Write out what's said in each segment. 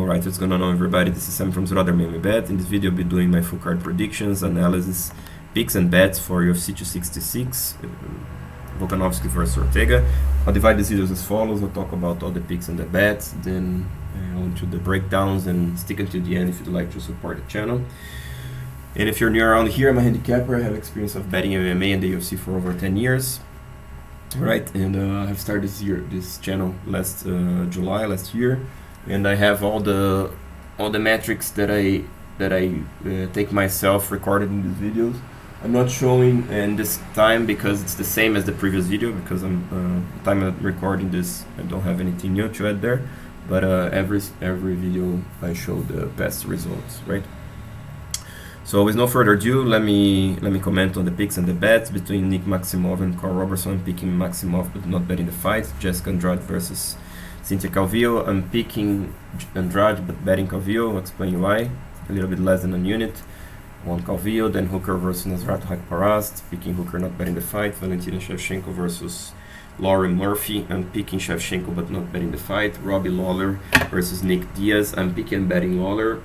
Alright, what's going on everybody, this is Sam from ZuradderMMABet. In this video I'll be doing my full card predictions, analysis, picks and bets for UFC 266, Volkanovski versus Ortega. I'll divide these videos as follows. I'll talk about all the picks and the bets, then on to the breakdowns, and stick until the end if you'd like to support the channel. And if you're new around here, I'm a handicapper. I have experience of betting MMA and the UFC for over 10 years. Right, and I have started this channel last year, and I have all the metrics that I take myself recorded in these videos. I'm not showing in this time because it's the same as the previous video, because the time I'm recording this I don't have anything new to add there, but every video I show the past results, right? So with no further ado, let me comment on the picks and the bets between Maximov and Karl Roberson. I'm picking Maximov but not betting the fight. Jessica Andrade versus Cynthia Calvillo. I'm picking Andrade but betting Calvillo. I'll explain why. A little bit less than a unit. One Calvillo, then Hooker versus Nasrat Haqparast. Picking Hooker, not betting the fight. Valentina Shevchenko versus Laurie Murphy. I'm picking Shevchenko but not betting the fight. Robbie Lawler versus Nick Diaz. I'm picking and betting Lawler.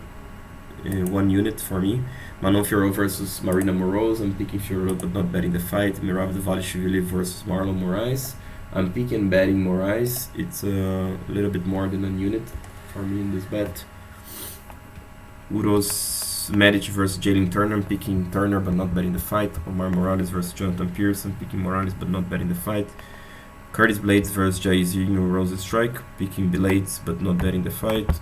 1 unit for me. Manon versus Marlon Moraes. I'm picking Fiorot but not betting the fight. Merab Dvalishvili versus Marlon Moraes. I'm picking betting Moraes. It's a little bit more than a unit for me in this bet. Uros versus Jalin Turner. I'm picking Turner but not betting the fight. Omar Morales versus Jonathan Pearce. I'm picking Morales but not betting the fight. Blaydes versus Jairzinho Rozenstruik. Picking Blaydes but not betting the fight.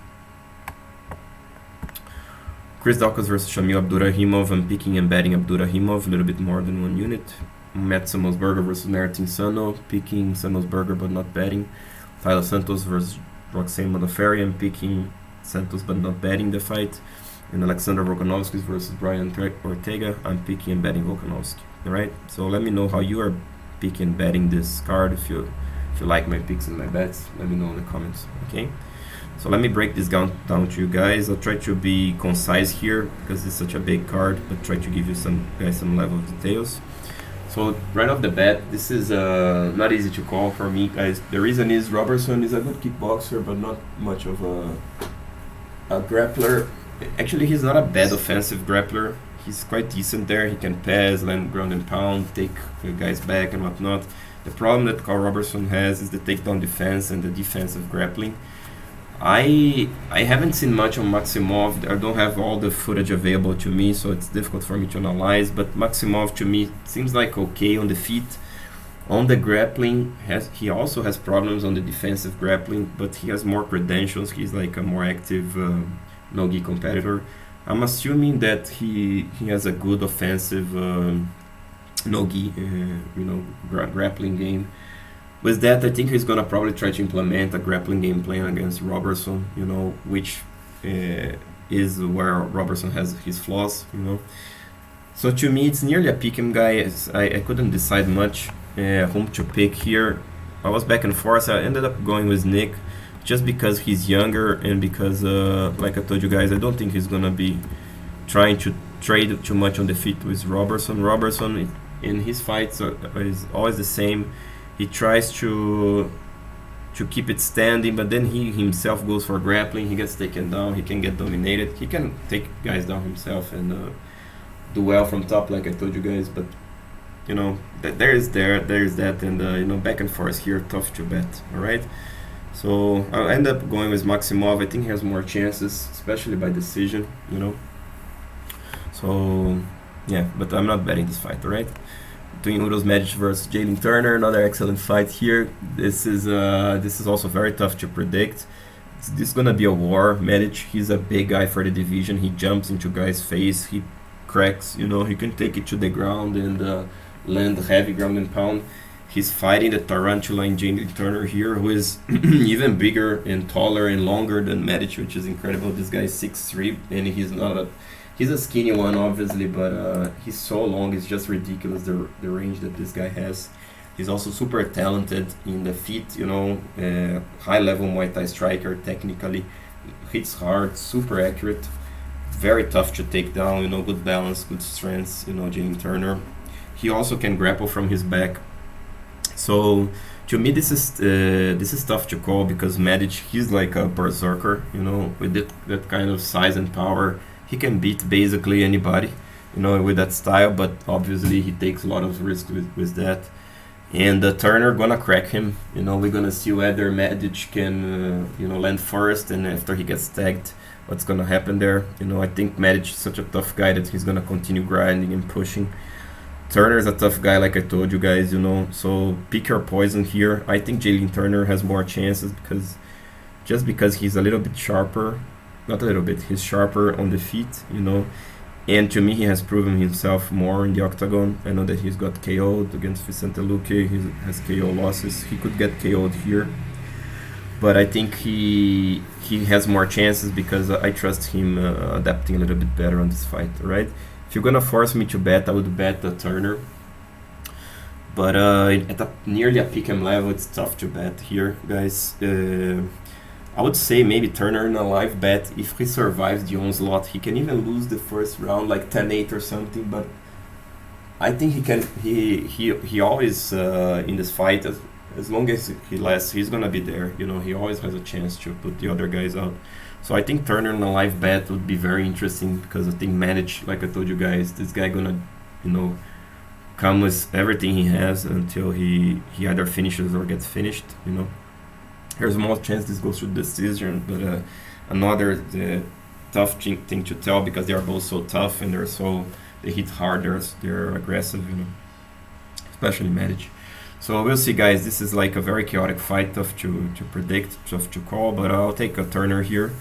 Daukaus versus SHamil Abdurakhimov. I'm picking and betting Abdurakhimov, a little bit more than 1 unit. Semelsberger versus Sano. Picking Semelsberger but not betting. Taila Santos versus Roxanne Modafferi. I'm picking Santos but not betting the fight. And Volkanovski versus Ortega. I'm picking and betting Volkanovski. Alright, so let me know how you are picking and betting this card. If you like my picks and my bets, let me know in the comments. Okay. So let me break this down to you guys. I'll try to be concise here because it's such a big card, but try to give you some level of details. So right off the bat, this is not easy to call for me, guys. The reason is Roberson is a good kickboxer, but not much of a grappler. Actually, he's not a bad offensive grappler. He's quite decent there. He can pass, land ground and pound, take guys back and whatnot. The problem that Karl Roberson has is the takedown defense and the defensive grappling. I haven't seen much on Maximov. I don't have all the footage available to me, so it's difficult for me to analyze, but Maximov to me seems like okay on the feet. On the grappling, he also has problems on the defensive grappling, but he has more credentials. He's like a more active no-gi competitor. I'm assuming that he has a good offensive no-gi grappling game. With that, I think he's gonna probably try to implement a grappling game plan against Roberson, which is where Roberson has his flaws, So to me, it's nearly a pick'em guy. I couldn't decide much whom to pick here. I was back and forth. I ended up going with Nick, just because he's younger and because, like I told you guys, I don't think he's gonna be trying to trade too much on the feet with Roberson. Roberson in his fights is always the same. He tries to keep it standing, but then he himself goes for grappling. He gets taken down. He can get dominated. He can take guys down himself and do well from top, like I told you guys. But there is that, and back and forth here, tough to bet. All right. So I'll end up going with Maximov. I think he has more chances, especially by decision. So yeah, but I'm not betting this fight. All right. Doing Uros versus Jalin Turner, another excellent fight here. This is also very tough to predict. This is gonna be a war. Medic, he's a big guy for the division. He jumps into guys' face. He cracks. He can take it to the ground and land heavy ground and pound. He's fighting the tarantula in Jalin Turner here, who is even bigger and taller and longer than Medic, which is incredible. This guy is 6'3", and he's a skinny one, obviously, but he's so long. It's just ridiculous, the range that this guy has. He's also super talented in the feet, high-level Muay Thai striker, technically. Hits hard, super accurate, very tough to take down, good balance, good strength, Jalin Turner. He also can grapple from his back. So To me, this is tough to call because Medic, he's like a berserker, you know, with that kind of size and power. He can beat basically anybody, you know, with that style, but obviously he takes a lot of risk with that. And Turner gonna crack him, you know, we're gonna see whether Medic can, you know, land first, and after he gets tagged, what's gonna happen there. You know, I think Medic is such a tough guy that he's gonna continue grinding and pushing. Turner is a tough guy, like I told you guys, you know, so pick your poison here. I think Jalin Turner has more chances because he's a little bit sharper, not a little bit, he's sharper on the feet, you know, and to me he has proven himself more in the octagon. I know that he's got KO'd against Vicente Luque, he has KO losses, he could get KO'd here, but I think he has more chances because I trust him adapting a little bit better on this fight, right? If you're gonna force me to bet, I would bet Turner. But at nearly a pick'em level, it's tough to bet here, guys. I would say maybe Turner in a live bet. If he survives the onslaught, he can even lose the first round, like 10-8 or something. But I think he can. He always in this fight, as long as he lasts, he's gonna be there. You know, he always has a chance to put the other guys out. So I think Turner in a live bet would be very interesting because I think Manage, like I told you guys, this guy gonna, you know, come with everything he has until he either finishes or gets finished, you know. There's more chance this goes to decision, but another tough thing to tell because they are both so tough and they hit hard, they're aggressive, you know, especially Manage. So we'll see, guys. This is like a very chaotic fight, tough to predict, tough to call, but I'll take a Turner here.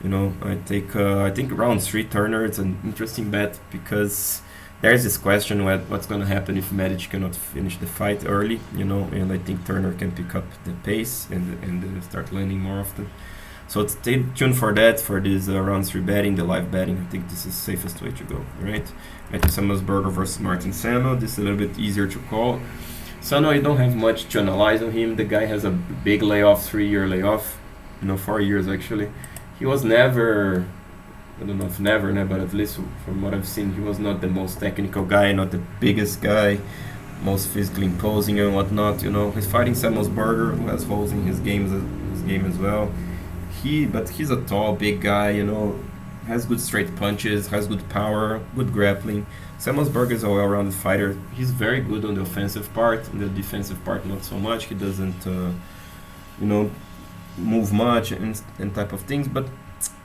You know, I think round 3 Turner. It's an interesting bet because there's this question what's going to happen if Medic cannot finish the fight early, you know, and I think Turner can pick up the pace and start landing more often. So stay tuned for that, for this round 3 betting, the live betting. I think this is the safest way to go, right? Matthew Semelsberger versus Martin Sano. This is a little bit easier to call. Sano, I don't have much to analyze on him. The guy has a big layoff, 3-year layoff, you know, 4 years actually. He was never, I don't know if never, but at least from what I've seen, he was not the most technical guy, not the biggest guy, most physically imposing and whatnot, you know. He's fighting Semelsberger, who has holes in his game as well. But he's a tall, big guy, you know, has good straight punches, has good power, good grappling. Semelsberger is a well-rounded fighter. He's very good on the offensive part, on the defensive part not so much. He doesn't, you know, move much and type of things. But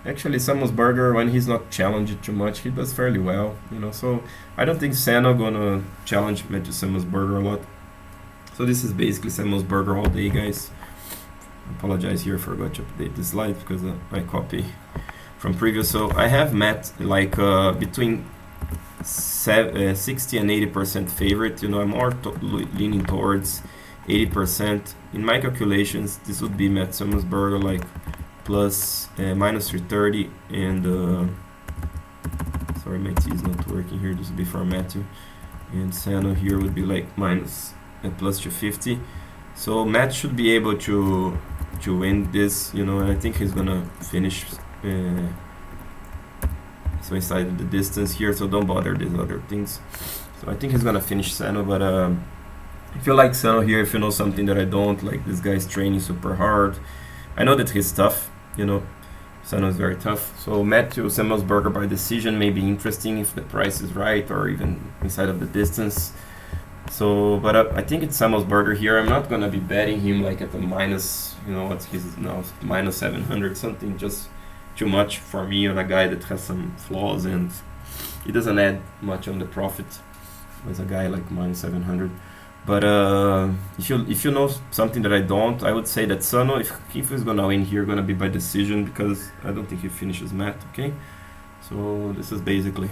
actually, Semelsberger, when he's not challenged too much, he does fairly well, you know. So I don't think Sano gonna challenge Matthew Semelsberger a lot. So this is basically Semelsberger all day, guys. I apologize here, forgot to update the slide because I copy from previous. So I have Matt like between 60 and 80% favorite. You know, I'm more leaning towards 80%. In my calculations, this would be Matt Semelsberger like plus minus 330, and sorry, my T is not working here. This would be for Matthew, and Sano here would be like minus plus 250. So Matt should be able to win this, you know, and I think he's gonna finish. So inside the distance here, so don't bother these other things. So I think he's gonna finish Sano, but if you like Sano here, if you know something that I don't, like this guy's training super hard. I know that he's tough, you know, Sano is very tough. So Matthew Semelsberger by decision may be interesting if the price is right or even inside of the distance. So, but I think it's Semelsberger here. I'm not gonna be betting him like at the minus, you know, what's his now, minus 700 something, just too much for me on a guy that has some flaws and he doesn't add much on the profit as a guy like minus 700. But if you know something that I don't, I would say that Sano, if he's gonna win here, gonna be by decision because I don't think he finishes Matt. Okay, so this is basically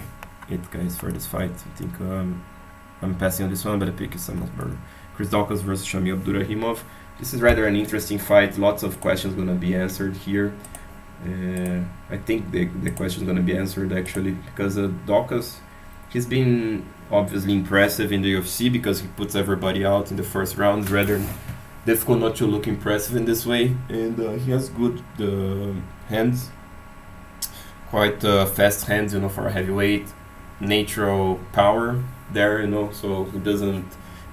it, guys, for this fight. I think I'm passing on this one, but the pick is Semelsberger. Daukaus versus SHamil Abdurakhimov. This is rather an interesting fight. Lots of questions gonna be answered here. I think the question is going to be answered actually because Daukaus, he's been obviously impressive in the UFC because he puts everybody out in the first round. Rather difficult not to look impressive in this way, and he has good hands, quite fast hands, you know, for a heavyweight. Natural power there, you know, so he doesn't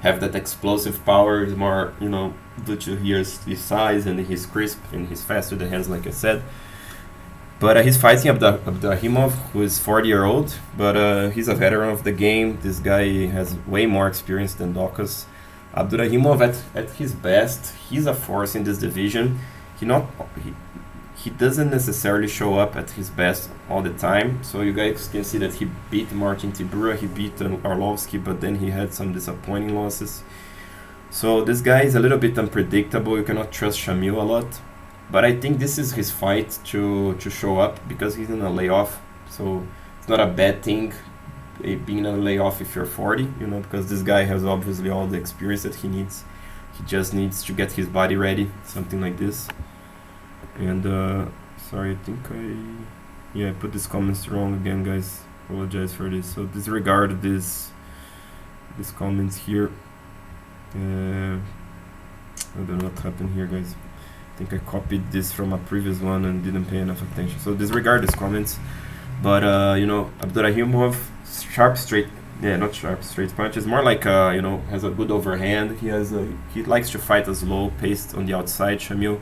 have that explosive power. He's more, you know, due to his size and his crisp and his fast with the hands, like I said. But he's fighting Abdurakhimov, who is 40-year-old, but he's a veteran of the game. This guy has way more experience than Daukaus. Abdurakhimov, at his best, he's a force in this division. He doesn't necessarily show up at his best all the time. So you guys can see that he beat Martin Tibura, he beat Arlovski, but then he had some disappointing losses. So this guy is a little bit unpredictable. You cannot trust Shamil a lot. But I think this is his fight to show up because he's in a layoff. So it's not a bad thing being in a layoff if you're 40, because this guy has obviously all the experience that he needs. He just needs to get his body ready, something like this. And sorry, I think I put these comments wrong again, guys. Apologize for this. So disregard these comments here. I don't know what happened here, guys. I think I copied this from a previous one and didn't pay enough attention. So disregard these comments. But Abdurakhimov, not sharp straight punches. More like has a good overhand. He likes to fight a slow paced on the outside. Shamil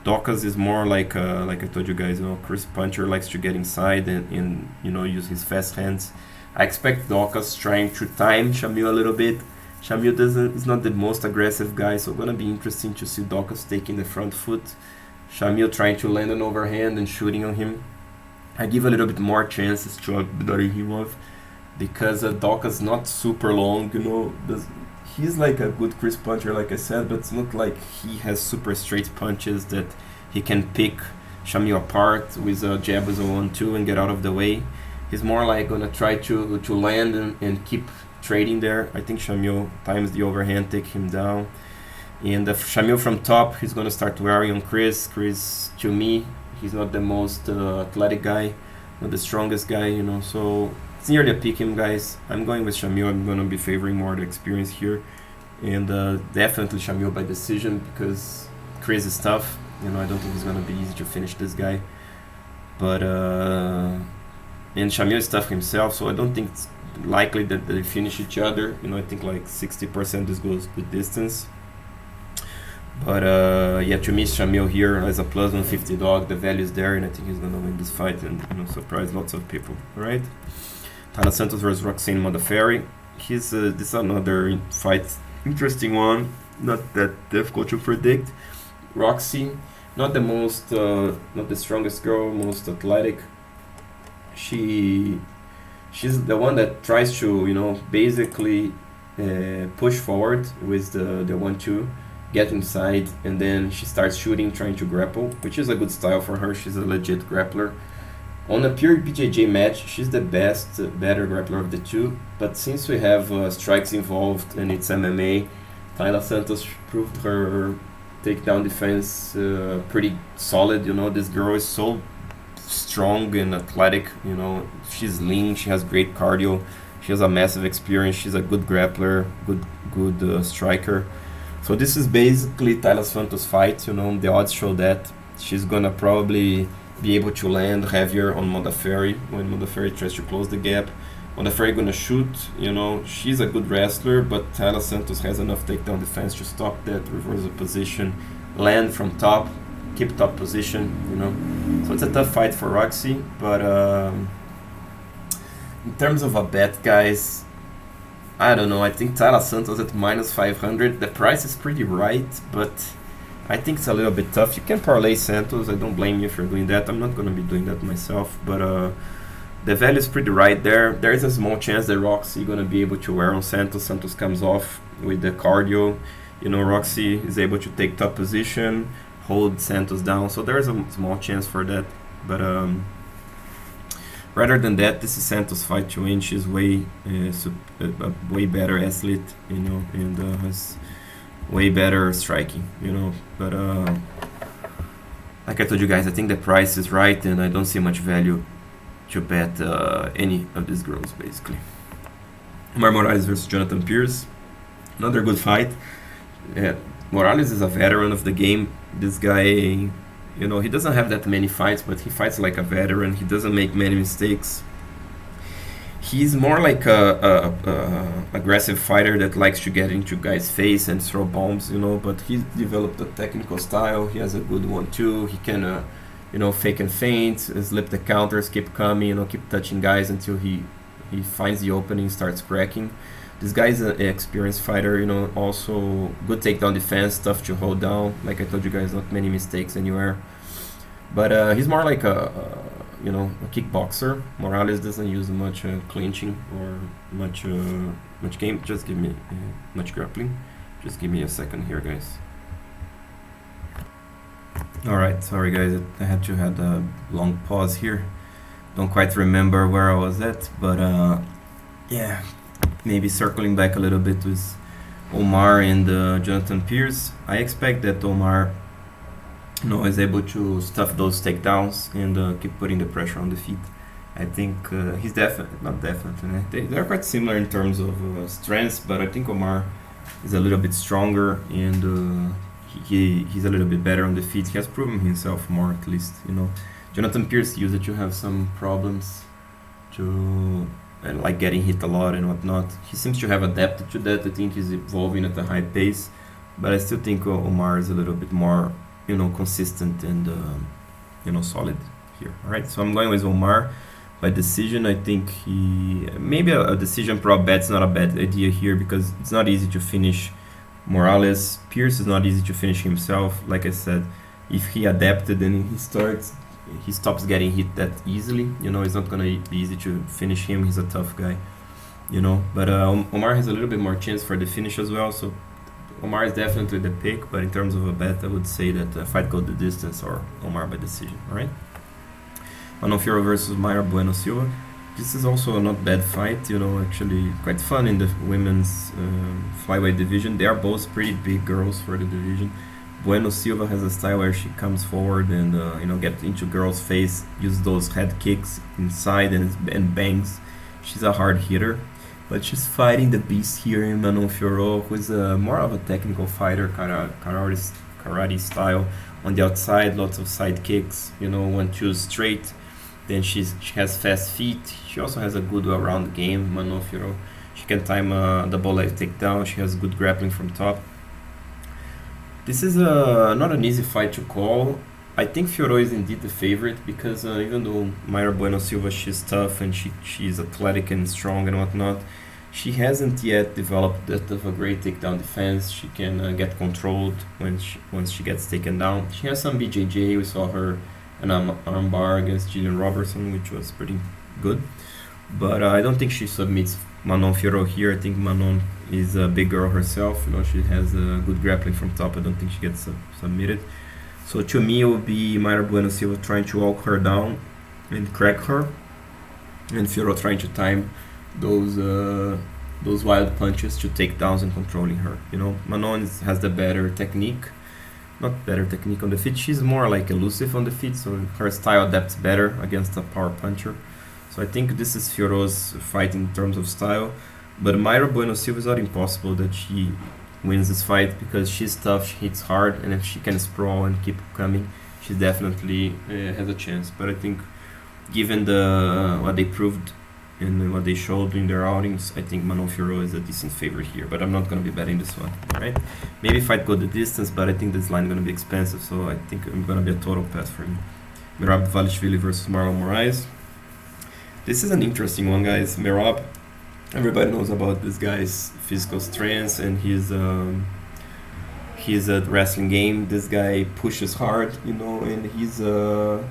Daukaus is more like I told you guys, crisp puncher, likes to get inside and use his fast hands. I expect Daukaus trying to time Shamil a little bit. Shamil is not the most aggressive guy, so gonna be interesting to see Daukaus taking the front foot. Shamil trying to land an overhand and shooting on him. I give a little bit more chances to Abdurakhimov because Daukaus not super long, he's like a good crisp puncher, like I said, but it's not like he has super straight punches that he can pick Shamil apart with a jab as a 1-2 and get out of the way. He's more like gonna try to land and keep trading there. I think Shamil times the overhand, take him down. And Shamil from top, he's gonna start wearing on Chris. Chris, to me, he's not the most athletic guy, not the strongest guy, so it's nearly a pick him, guys. I'm going with Shamil. I'm gonna be favoring more the experience here. And definitely Shamil by decision because Chris is tough. I don't think it's gonna be easy to finish this guy. But and Shamil is tough himself, so I don't think it's likely that they finish each other. I think like 60% this goes the distance. But to me, Shamil here as a plus 150 dog, the value is there, and I think he's gonna win this fight and surprise lots of people. All right, Taila Santos versus Roxanne Modafferi. This is another fight, interesting one, not that difficult to predict. Roxy, not the strongest girl, most athletic. She's the one that tries to basically push forward with the 1-2, get inside, and then she starts shooting, trying to grapple, which is a good style for her. She's a legit grappler. On a pure BJJ match, she's the better grappler of the two, but since we have strikes involved and it's MMA, Taila Santos proved her takedown defense pretty solid. This girl is so strong and athletic. She's lean, she has great cardio, she has a massive experience, she's a good grappler, good striker. So this is basically Taila Santos' fight. The odds show that she's gonna probably be able to land heavier on Modafferi when Modafferi tries to close the gap. Modafferi gonna shoot. She's a good wrestler, but Taila Santos has enough takedown defense to stop that reversal position, land from top, keep top position. So it's a tough fight for Roxy, but in terms of a bet, guys, I don't know. I think Taila Santos at minus 500. The price is pretty right, but I think it's a little bit tough. You can parlay Santos. I don't blame you for doing that. I'm not going to be doing that myself, but the value is pretty right there. There is a small chance that Roxy going to be able to wear on Santos. Santos comes off with the cardio. Roxy is able to take top position, hold Santos down. So there is a small chance for that, but rather than that, this is Santos' fight to win. She's way better athlete, and has way better striking, But like I told you guys, I think the price is right, and I don't see much value to bet any of these girls, basically. Marlon Moraes versus Jonathan Pearce. Another good fight. Morales is a veteran of the game. This guy, he doesn't have that many fights, but he fights like a veteran. He doesn't make many mistakes. He's more like a aggressive fighter that likes to get into guys' face and throw bombs, you know. But he's developed a technical style. He has a good one too. He can, you know, fake and feint, slip the counters, keep coming, you know, keep touching guys until he finds the opening, starts cracking. This guy is an experienced fighter, you know. Also good takedown defense, tough to hold down. Like I told you guys, not many mistakes anywhere. But he's more like you know, a kickboxer. Morales doesn't use much clinching or much game. Just give me much grappling. Just give me a second here, guys. Alright, sorry guys, I had to have a long pause here. Don't quite remember where I was at, but yeah, maybe circling back a little bit with Omar and Jonathan Pearce. I expect that Omar, you know, is able to stuff those takedowns and keep putting the pressure on the feet. I think he's not definitely. They're quite similar in terms of strengths, but I think Omar is a little bit stronger and he's a little bit better on the feet. He has proven himself more, at least, you know. Jonathan Pearce used to have some problems to like getting hit a lot and whatnot. He seems to have adapted to that. I think he's evolving at a high pace, but I still think Omar is a little bit more, you know, consistent and you know, solid here. All right, so I'm going with Omar by decision. I think he maybe a decision prop bet's not a bad idea here because it's not easy to finish Morales. Pearce is not easy to finish himself. Like I said, if he adapted and he stops getting hit that easily, you know, it's not gonna be easy to finish him. He's a tough guy, you know. But Omar has a little bit more chance for the finish as well. So Omar is definitely the pick, but in terms of a bet, I would say that fight go the distance or Omar by decision. All right. Modafferi versus Mayra BUeno Silva. This is also a not bad fight, you know, actually quite fun in the women's flyweight division. They are both pretty big girls for the division. BUeno Silva has a style where she comes forward and you know, get into girls' face, use those head kicks inside and bangs. She's a hard hitter, but she's fighting the beast here in Manon Fiorot, who is more of a technical fighter, karate style. On the outside, lots of side kicks, you know, 1-2 straight. Then she has fast feet. She also has a good all-round game, Manon Fiorot. She can time a double leg takedown. She has good grappling from top. This is not an easy fight to call. I think Fiorot is indeed the favorite because even though Mayra BUeno Silva, she's tough and she's athletic and strong and whatnot, she hasn't yet developed that of a great takedown defense. She can get controlled once she gets taken down. She has some BJJ. We saw her an armbar against Jalin Roberson, which was pretty good. But I don't think she submits Manon Fiorot here. I think Manon is a big girl herself. You know, she has a good grappling from top. I don't think she gets submitted. So to me, it would be Mayra BUeno Silva trying to walk her down and crack her, and Fiorot trying to time those wild punches to take downs and controlling her. You know, Manon has the better technique. Not better technique on the feet. She's more like elusive on the feet, so her style adapts better against a power puncher. So I think this is Fiorot's fight in terms of style. But Mayra BUeno Silva is not impossible that she wins this fight because she's tough, she hits hard, and if she can sprawl and keep coming, she definitely has a chance. But I think given what they proved and what they showed in their outings, I think Manon Fiorot is a decent favorite here, but I'm not going to be betting this one, right? Maybe fight go the distance, but I think this line is going to be expensive, so I think I'm going to be a total pass for me. Merab Dvalishvili versus Marlon Moraes. This is an interesting one, guys. Merab, everybody knows about this guy's physical strengths and his wrestling game. This guy pushes hard, you know, and he's a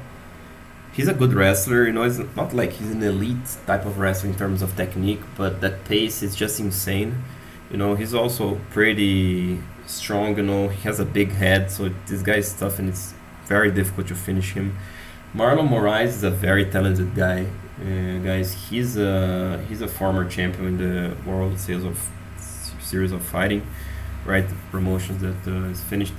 good wrestler, you know. It's not like he's an elite type of wrestler in terms of technique, but that pace is just insane. You know, he's also pretty strong, you know. He has a big head, so this guy is tough and it's very difficult to finish him. Marlon Moraes is a very talented guy. Guys, he's a former champion in the World Series of Fighting, right? Promotions that is finished,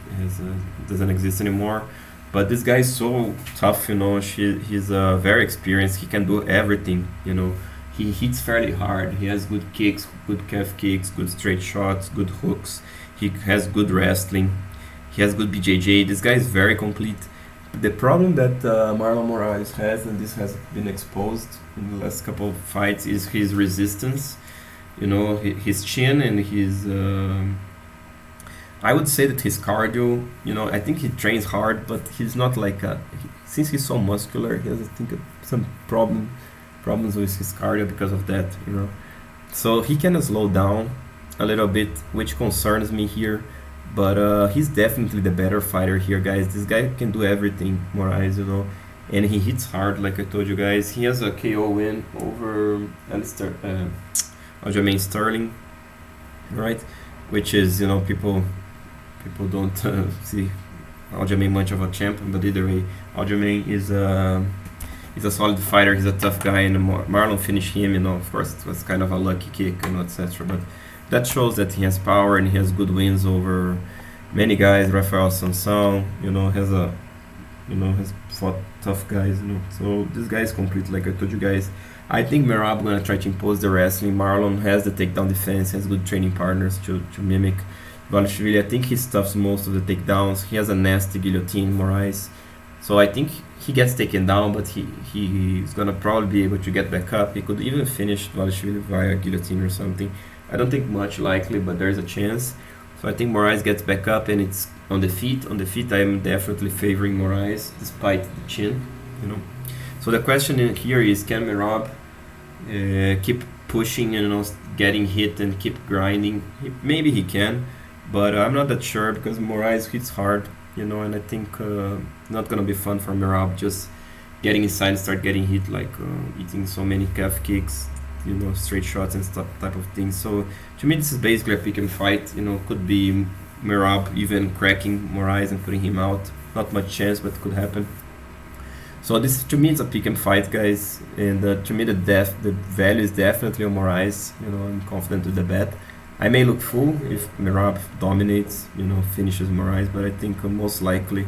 doesn't exist anymore. But this guy is so tough, you know. He's very experienced. He can do everything, you know. He hits fairly hard. He has good kicks, good calf kicks, good straight shots, good hooks. He has good wrestling. He has good BJJ. This guy is very complete. The problem that Marlon Moraes has, and this has been exposed in the last couple of fights, is his resistance. You know, his chin and his. I would say that his cardio. You know, I think he trains hard, but he's not like since he's so muscular, he has I think some problems with his cardio because of that. You know, so he can slow down a little bit, which concerns me here. But he's definitely the better fighter here, guys. This guy can do everything, Moraes, you know. And he hits hard, like I told you guys. He has a KO win over Aljamain Sterling, right? Which is, you know, people don't see Aljamain much of a champion, but either way, Aljamain is he's a solid fighter. He's a tough guy, and Marlon finished him. You know, of course, it was kind of a lucky kick, you know, etc. But that shows that he has power and he has good wins over many guys. Rafael Sansão, you know, has fought tough guys, you know. So this guy is complete, like I told you guys. I think Merab gonna try to impose the wrestling. Marlon has the takedown defense, has good training partners to mimic. Dvalishvili, I think he stuffs most of the takedowns. He has a nasty guillotine, Moraes. So I think he gets taken down, but he's gonna probably be able to get back up. He could even finish Dvalishvili via guillotine or something. I don't think much likely, but there's a chance. So I think Moraes gets back up, and it's on the feet. On the feet, I am definitely favoring Moraes, despite the chin, you know. So the question here is, can Merab keep pushing, you know, getting hit and keep grinding? Maybe he can, but I'm not that sure because Moraes hits hard, you know, and I think not gonna be fun for Merab just getting inside and start getting hit, like eating so many calf kicks, you know, straight shots and stuff type of things. So to me, this is basically a pick and fight. You know, could be Merab even cracking Moraes and putting him out. Not much chance, but could happen. So this, to me, it's a pick and fight, guys. And to me, the value is definitely on Moraes. You know, I'm confident with the bet. I may look fool if Merab dominates, you know, finishes Moraes, but I think most likely,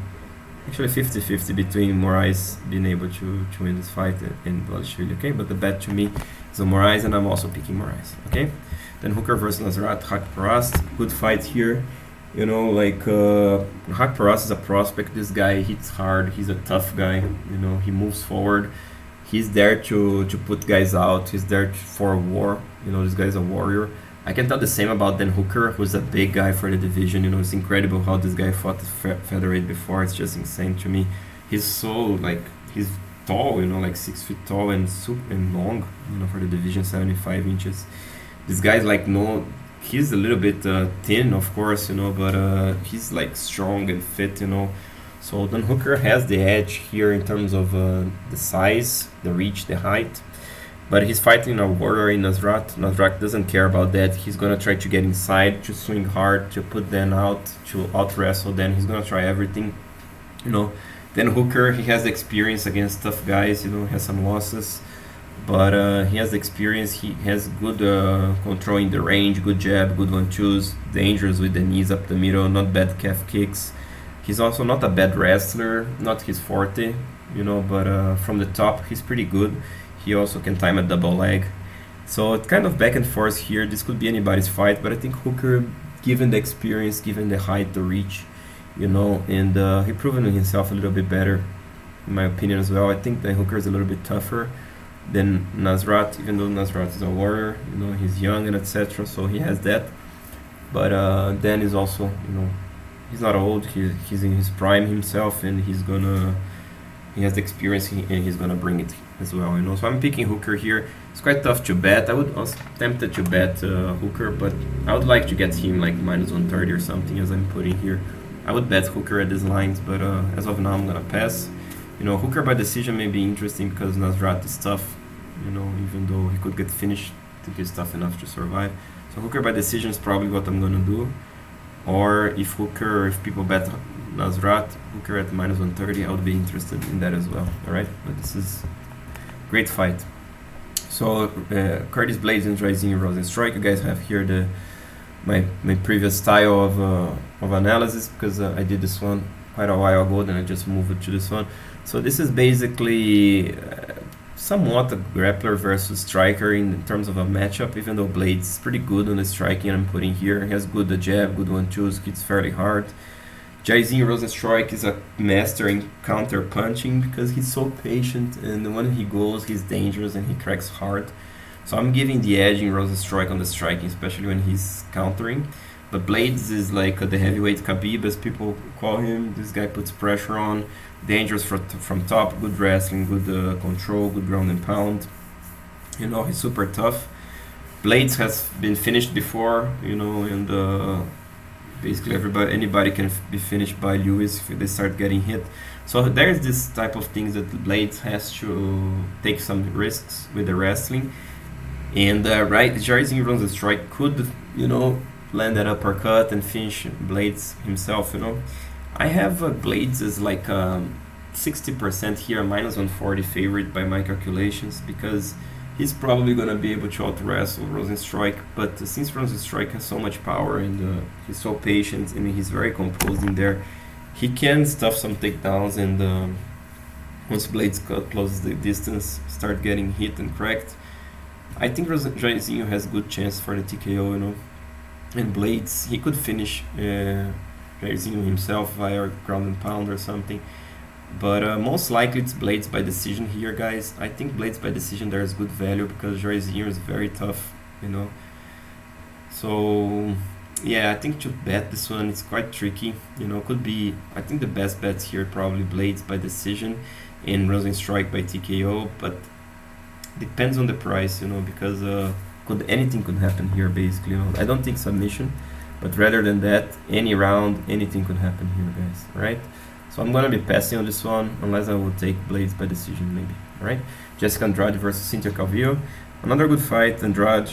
actually 50-50 between Moraes being able to win this fight and Dvalishvili, okay? But the bet to me is on Moraes, and I'm also picking Moraes, okay? Then Hooker versus Nasrat, Haqparast, good fight here. You know, like Haqparast is a prospect. This guy hits hard. He's a tough guy. You know, he moves forward. He's there to put guys out. He's there for a war. You know, this guy's a warrior. I can tell the same about Dan Hooker, who's a big guy for the division. You know, it's incredible how this guy fought the featherweight before. It's just insane to me. He's so, like, he's tall, you know, like 6 feet tall and long, you know, for the division, 75 inches. This guy's like, no, he's a little bit thin, of course, you know, but he's like strong and fit, you know. So Dan Hooker has the edge here in terms of the size, the reach, the height. But he's fighting a warrior in Nasrat. Nasrat doesn't care about that. He's gonna try to get inside, to swing hard, to put Dan out, to out-wrestle Dan. He's gonna try everything, you know. Then Hooker, he has experience against tough guys, you know, has some losses. But he has experience, he has good control in the range, good jab, good 1-2s, dangerous with the knees up the middle, not bad calf kicks. He's also not a bad wrestler, not his forte, you know, but from the top, he's pretty good. He also can time a double leg. So it's kind of back and forth here. This could be anybody's fight, but I think Hooker, given the experience, given the height, the reach, you know, and he proven himself a little bit better, in my opinion as well. I think that Hooker is a little bit tougher than Nasrat, even though Nasrat is a warrior, you know, he's young and etc. So he has that. But Dan is also, you know, he's not old. He's in his prime himself, and he has the experience, and he's gonna bring it as well, you know. So I'm picking Hooker here. It's quite tough to bet. I was tempted to bet Hooker, but I would like to get him like minus 130 or something, as I'm putting here. I would bet Hooker at these lines, but as of now, I'm gonna pass. You know, Hooker by decision may be interesting because Nasrat is tough, you know, even though he could get finished, I think he's tough enough to survive. So Hooker by decision is probably what I'm gonna do. Or if people bet Nasrat, Hooker at minus 130, I would be interested in that as well, alright? But this is a great fight. So, Curtis Blaydes and Jairzinho Rozenstruik, you guys have here my previous style of analysis, because I did this one quite a while ago, then I just moved it to this one. So this is basically somewhat a grappler versus striker in terms of a matchup, even though Blaydes is pretty good on the striking I'm putting here. He has good jab, good 1-2s, hits fairly hard. Jairzinho Rozenstruik is a master in counter punching because he's so patient, and when he goes, he's dangerous and he cracks hard. So I'm giving the edge in Rozenstruik on the striking, especially when he's countering. But Blaydes is like the heavyweight Khabib, as people call him. This guy puts pressure on, dangerous from top, good wrestling, good control, good ground and pound. You know, he's super tough. Blaydes has been finished before, you know, and basically anybody can be finished by Lewis if they start getting hit. So there's this type of things that Blaydes has to take some risks with the wrestling. And Jairzinho Rozenstruik could, you know, land that uppercut and finish Blaydes himself, you know. I have Blaydes as like 60% here, minus 140 favorite by my calculations, because he's probably going to be able to out-wrestle Rozenstruik, but since Rozenstruik has so much power and he's so patient and he's very composed in there, he can stuff some takedowns, and once Blaydes closes the distance, start getting hit and cracked. I think Jairzinho has good chance for the TKO, you know, and Blaydes, he could finish Jairzinho himself via ground and pound or something. But most likely it's Blaydes by decision here, guys. I think Blaydes by decision there is good value because Jairzinho is very tough, you know. So yeah, I think to bet this one, it's quite tricky, you know. Could be, I think the best bets here probably Blaydes by decision and Rozenstruik by TKO, but depends on the price, you know, because anything could happen here basically, you know. I don't think submission, but rather than that, any round, anything could happen here, guys, right? So I'm gonna be passing on this one, unless I will take Blaydes by decision, maybe. All right, Jessica Andrade versus Cynthia Calvillo. Another good fight. Andrade,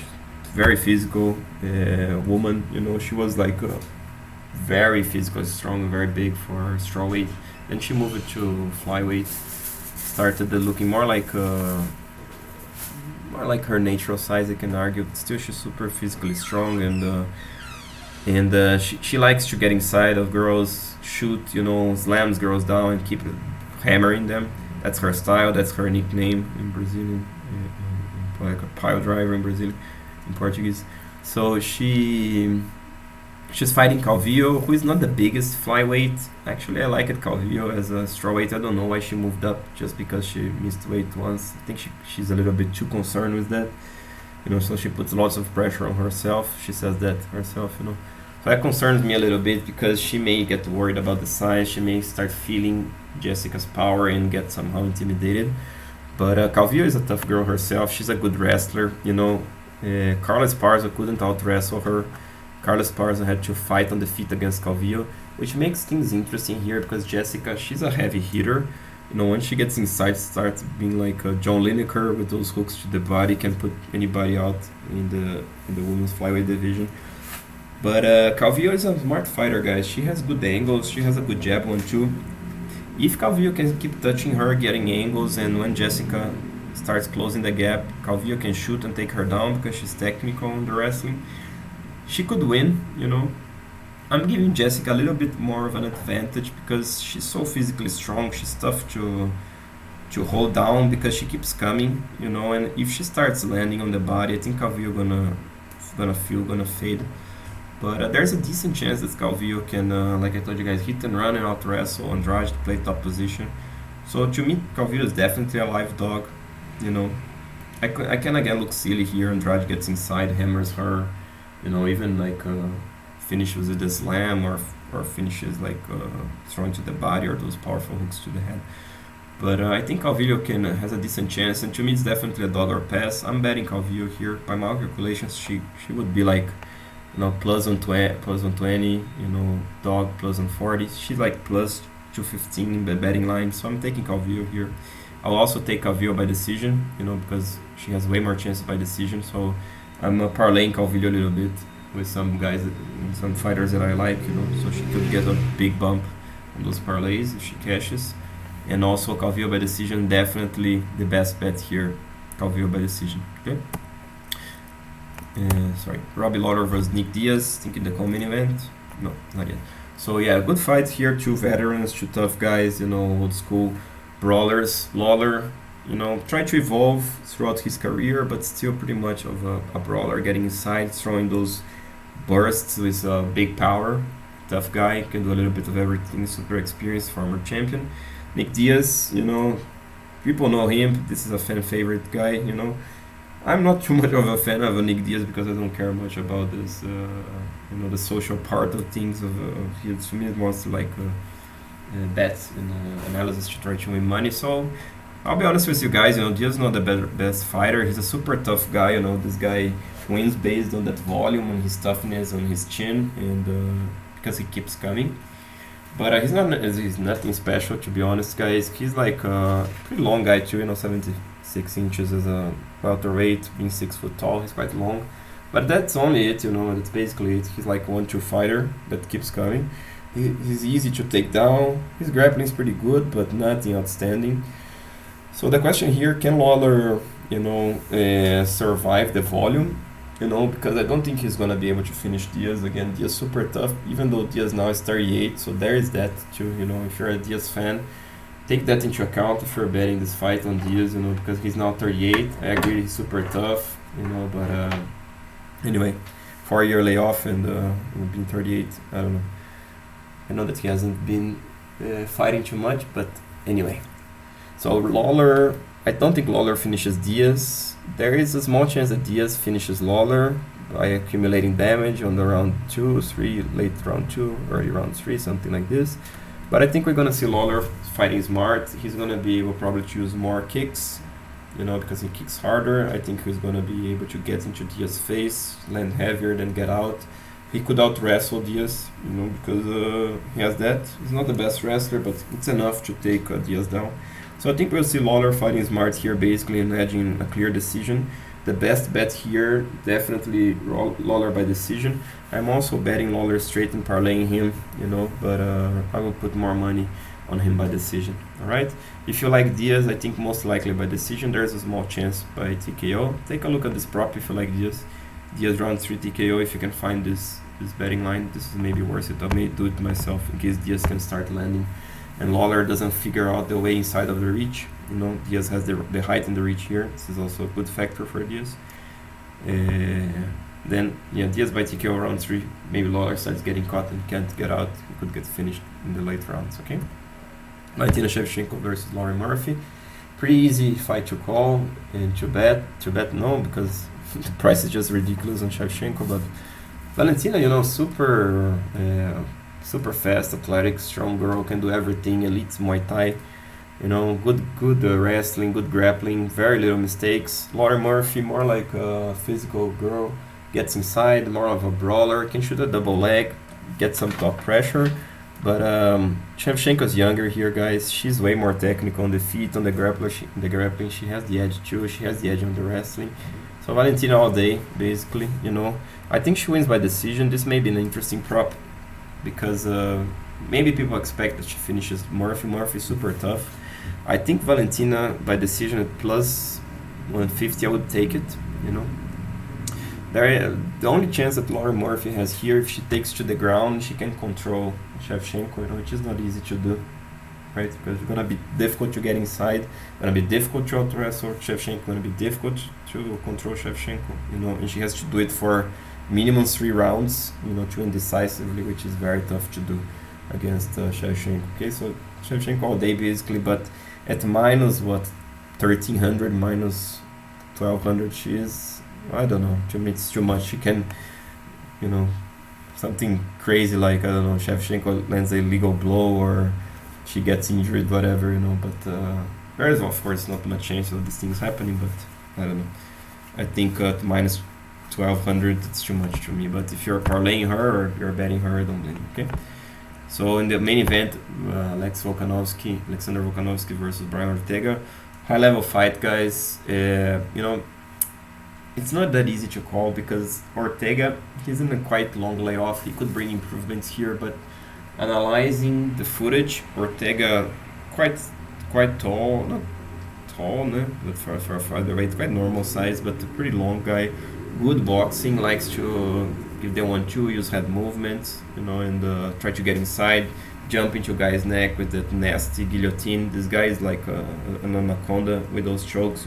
very physical woman. You know, she was like very physical, strong, very big for her strawweight. Then she moved it to flyweight. Started looking more like her natural size, I can argue. But still, she's super physically strong, and she likes to get inside of girls, shoot, you know, slams girls down and keep hammering them. That's her style, that's her nickname in Brazilian, like a pile driver in Brazil, in Portuguese. So she's fighting Calvillo, who is not the biggest flyweight. Actually, I like it, Calvillo, as a strawweight. I don't know why she moved up, just because she missed weight once. I think she's a little bit too concerned with that. You know, so she puts lots of pressure on herself. She says that herself, you know. So that concerns me a little bit because she may get worried about the size. She may start feeling Jessica's power and get somehow intimidated. But Calvillo is a tough girl herself. She's a good wrestler, you know. Karl Esparza couldn't out-wrestle her. Karl Esparza had to fight on the feet against Calvillo, which makes things interesting here because Jessica, she's a heavy hitter. You know, when she gets inside, starts being like John Lineker with those hooks to the body, can put anybody out in the women's flyweight division. But Calvillo is a smart fighter, guys. She has good angles. She has a good jab one too. If Calvillo can keep touching her, getting angles, and when Jessica starts closing the gap, Calvillo can shoot and take her down because she's technical in the wrestling. She could win, you know. I'm giving Jessica a little bit more of an advantage because she's so physically strong. She's tough to hold down because she keeps coming, you know. And if she starts landing on the body, I think Calvillo gonna fade. But there's a decent chance that Calvillo can, like I told you guys, hit and run and out wrestle Andrade to play top position. So to me, Calvillo is definitely a live dog, you know. I can again look silly here. Andrade gets inside, hammers her, you know, even like finishes with a slam or finishes like throwing to the body or those powerful hooks to the head. But I think Calvillo has a decent chance, and to me it's definitely a dog or pass. I'm betting Calvillo here. By my calculations, she would be like, you know, plus 120, you know, dog plus 140. She's like plus 215 in the betting line, so I'm taking Calvillo here. I'll also take Calvillo by decision, you know, because she has way more chances by decision. So I'm parlaying Calvillo a little bit with some guys, some fighters that I like, you know, so she could get a big bump on those parlays if she cashes. And also Calvillo by decision, definitely the best bet here, Calvillo by decision. Okay. Robbie Lawler versus Nick Diaz. Think in the co-main event? No, not yet. So yeah, good fight here. Two veterans, two tough guys, you know, old school brawlers. Lawler, you know, tried to evolve throughout his career, but still pretty much of a brawler, getting inside, throwing those bursts with big power. tough guy, can do a little bit of everything, super experienced, former champion. Nick Diaz, people know him. This is a fan favorite guy. I'm not too much of a fan of Nick Diaz because I don't care much about this, the social part of things. To me, it wants to bets and analysis to try to win money. So I'll be honest with you guys. Diaz is not the best fighter. He's a super tough guy. This guy wins based on that volume, on his toughness, on his chin, and because he keeps coming. But he's nothing special, to be honest, guys. He's like a pretty long guy too, 76 inches as a welterweight, being 6 foot tall. He's quite long, but that's only it. That's basically it. He's like a 1-2 fighter that keeps coming. He's easy to take down. His grappling is pretty good, but nothing outstanding. So the question here: can Lawler, survive the volume? Because I don't think he's gonna be able to finish Diaz again. Diaz super tough, even though Diaz now is 38, so there is that too. If you're a Diaz fan, take that into account if you're betting this fight on Diaz. Because he's now 38. I agree, he's super tough. But anyway, 4-year layoff and being 38, I don't know. I know that he hasn't been fighting too much, but anyway. So Lawler, I don't think Lawler finishes Diaz. There is a small chance that Diaz finishes Lawler by accumulating damage on the round 2, 3, late round 2, early round 3, something like this. But I think we're going to see Lawler fighting smart. He's going to be able probably to use more kicks, because he kicks harder. I think he's going to be able to get into Diaz's face, land heavier, then get out. He could out-wrestle Diaz, because he has that. He's not the best wrestler, but it's enough to take Diaz down. So I think we'll see Lawler fighting smart here, basically, and edging a clear decision. The best bet here, definitely Lawler by decision. I'm also betting Lawler straight and parlaying him, but I will put more money on him by decision. All right. If you like Diaz, I think most likely by decision. There's a small chance by TKO. Take a look at this prop if you like Diaz. Diaz round 3 TKO. If you can find this betting line, this is maybe worth it. I may do it myself in case Diaz can start landing and Lawler doesn't figure out the way inside of the reach. Diaz has the height and the reach here. This is also a good factor for Diaz. Then Diaz by TKO round 3. Maybe Lawler starts getting caught and can't get out. He could get finished in the late rounds. Okay. Valentina Shevchenko versus Lauren Murphy. Pretty easy fight to call and to bet. To bet no, because the price is just ridiculous on Shevchenko. But Valentina, super fast, athletic, strong girl, can do everything. Elite Muay Thai. Good wrestling, good grappling, very little mistakes. Lauren Murphy, more like a physical girl, gets inside, more of a brawler, can shoot a double leg, get some top pressure. But Shevchenko's younger here, guys. She's way more technical on the feet, on the grappling. She has the edge too. She has the edge on the wrestling. So Valentina all day, basically. I think she wins by decision. This may be an interesting prop because maybe people expect that she finishes Murphy. Murphy's super tough. I think Valentina by decision at plus 150, I would take it. The only chance that Lauren Murphy has here, if she takes to the ground, she can control Shevchenko, which is not easy to do, right? Because it's gonna be difficult to get inside, gonna be difficult to out-wrestle Shevchenko, gonna be difficult to control Shevchenko, and she has to do it for minimum 3 rounds, to win decisively, which is very tough to do against Shevchenko. Okay, so Shevchenko all day basically, but at minus 1300, minus 1200, she is, I don't know, to me it's too much. She can, something crazy like, I don't know, Shevchenko lands a illegal blow or she gets injured, whatever, but there is of course not much chance of these things happening, but I don't know. I think at minus 1200 it's too much to me, but if you're parlaying her or you're betting her, I don't blame you. Okay, so in the main event, Alexander Volkanovski versus Brian Ortega. High level fight, guys. It's not that easy to call because Ortega, he's in a quite long layoff. He could bring improvements here, but analyzing the footage, Ortega quite tall, not tall, no, but for a featherweight, quite normal size, but a pretty long guy. Good boxing, likes to give them 1-2, use head movements, and try to get inside, jump into a guy's neck with that nasty guillotine. This guy is like an anaconda with those chokes,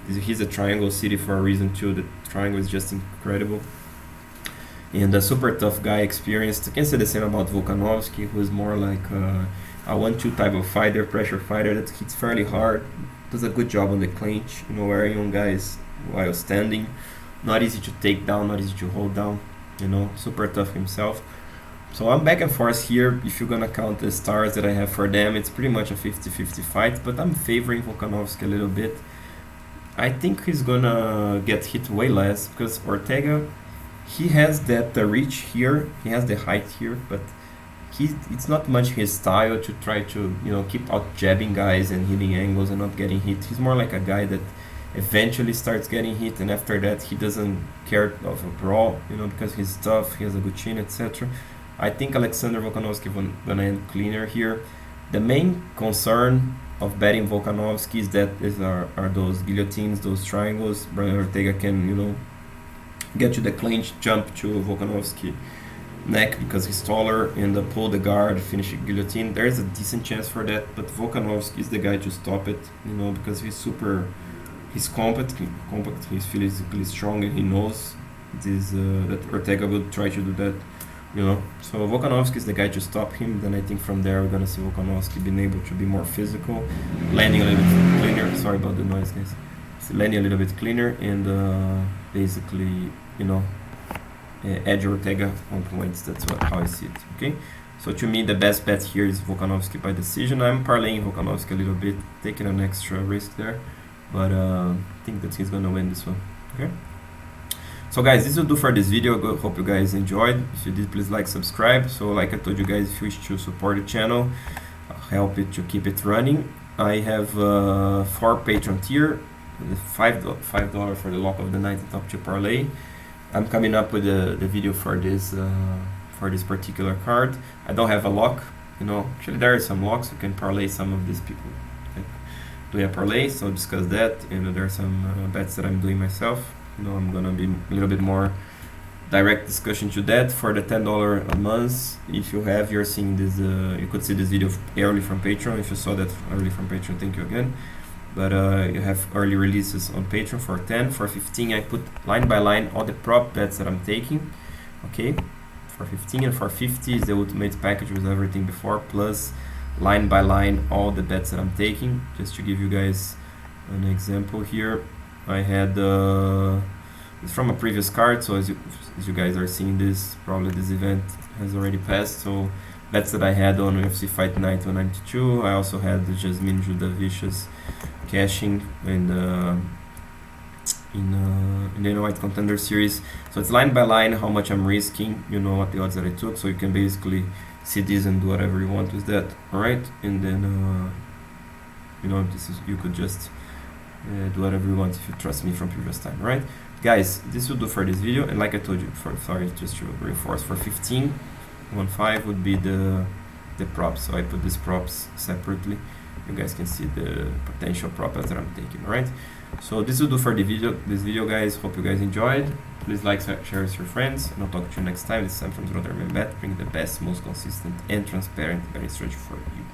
He's a triangle city for a reason too. The triangle is just incredible. And a super tough guy, experienced. I can say the same about Volkanovski, who is more like a 1-2 type of fighter, pressure fighter that hits fairly hard, does a good job on the clinch, wearing on guys while standing. Not easy to take down, not easy to hold down, super tough himself. So I'm back and forth here. If you're gonna count the stars that I have for them, it's pretty much a 50-50 fight, but I'm favoring Volkanovski a little bit. I think he's gonna get hit way less, because Ortega, he has that reach here, he has the height here, but it's not much his style to try to keep out jabbing guys and hitting angles and not getting hit. He's more like a guy that eventually starts getting hit, and after that he doesn't care of a brawl, because he's tough, he has a good chin, etc. I think Alexander Volkanovski gonna end cleaner here. The main concern of betting Volkanovski is that are those guillotines, those triangles. Brian Ortega can get to the clinch, jump to Volkanovski neck because he's taller, and pull the guard, finish a guillotine. There's a decent chance for that, but Volkanovski is the guy to stop it, because he's compact, he's physically strong, and he knows that Ortega will try to do that, So Volkanovski is the guy to stop him. Then I think from there we're gonna see Volkanovski being able to be more physical, landing a little bit cleaner. Sorry about the noise, guys. Landing a little bit cleaner and basically, edge Ortega on points. That's how I see it. Okay, so to me the best bet here is Volkanovski by decision. I'm parlaying Volkanovski a little bit, taking an extra risk there, but I think that he's gonna win this one. Okay. So guys, this will do for this video. Hope you guys enjoyed. If you did, please like, subscribe. So like I told you guys, if you wish to support the channel, help it to keep it running, I have 4 Patreon tier. $5 for the lock of the night and top 2 parlay. I'm coming up with the video for this particular card. I don't have a lock, actually there are some locks. You can parlay some of these people. Okay. Do a parlay, so discuss that. There are some bets that I'm doing myself. I'm gonna be a little bit more direct discussion to that. For the $10 a month, if you're seeing this, you could see this video early from Patreon. If you saw that early from Patreon, thank you again. But you have early releases on Patreon for 10. For 15, I put line by line all the prop bets that I'm taking. Okay, for 15 and for 50 is the ultimate package with everything before, plus line by line all the bets that I'm taking. Just to give you guys an example here, I had it's from a previous card. So as you guys are seeing this, probably this event has already passed. So bets that I had on UFC Fight Night 192. I also had the Jasmine Judavicius cashing in the White Contender Series. So it's line by line how much I'm risking, what the odds that I took, so you can basically see this and do whatever you want with that. Alright, and then you could just do whatever you want if you trust me from previous time. Alright guys, this will do for this video, and like I told you, just to reinforce, for 15 would be the props. So I put these props separately. You guys can see the potential prop bets that I'm taking. Alright, so this will do for this video guys. Hope you guys enjoyed. Please like, share with your friends, and I'll talk to you next time. This time from Roderman Bet, bring the best, most consistent and transparent betting strategy for you.